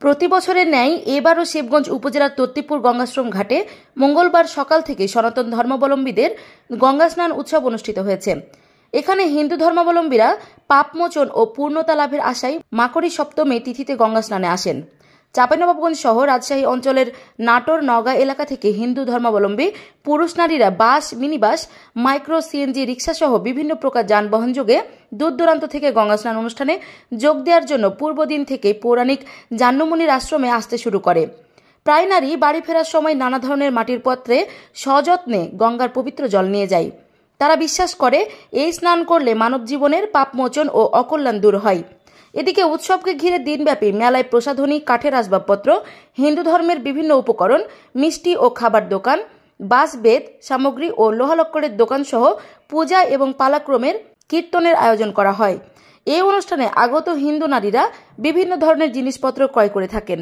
প্রতি বছরের ন্যায় এবারও শিবগঞ্জ উপজেলার তত্তিপুর গঙ্গাশ্রম ঘাটে মঙ্গলবার সকাল থেকে সনাতন ধর্মাবলম্বীদের গঙ্গা স্নান উৎসব অনুষ্ঠিত হয়েছে। এখানে হিন্দু ধর্মাবলম্বীরা পাপমোচন ও পূর্ণতা লাভের আশায় মাকড়ি সপ্তমী তিথিতে গঙ্গা স্নানে আসেন। চাঁপাইনবাবগঞ্জ সহ রাজশাহী অঞ্চলের নাটোর নওগাঁ এলাকা থেকে হিন্দু ধর্মাবলম্বী পুরুষ নারীরা বাস, মিনিবাস, মাইক্রো, সিএনজি, রিক্সা সহ বিভিন্ন প্রকার যানবাহন যোগে দূর দূরান্ত থেকে গঙ্গা স্নান অনুষ্ঠানে যোগ দেওয়ার জন্য পূর্বদিন থেকে পৌরাণিক জাহ্নমুনির আশ্রমে আসতে শুরু করে। প্রায় নারী বাড়ি ফেরার সময় নানা ধরনের মাটির পাত্রে সযত্নে গঙ্গার পবিত্র জল নিয়ে যায়। তারা বিশ্বাস করে এই স্নান করলে মানব জীবনের পাপমোচন ও অকল্যাণ দূর হয়। এদিকে উৎসবকে ঘিরে দিনব্যাপী মেলায় প্রসাধনী, কাঠের আসবাবপত্র, হিন্দু ধর্মের বিভিন্ন উপকরণ, মিষ্টি ও খাবার দোকান, বাঁশ বেত সামগ্রী ও লোহালক্করের দোকান সহ পূজা এবং পালাক্রমের কীর্তনের আয়োজন করা হয়। এই অনুষ্ঠানে আগত হিন্দু নারীরা বিভিন্ন ধরনের জিনিসপত্র ক্রয় করে থাকেন।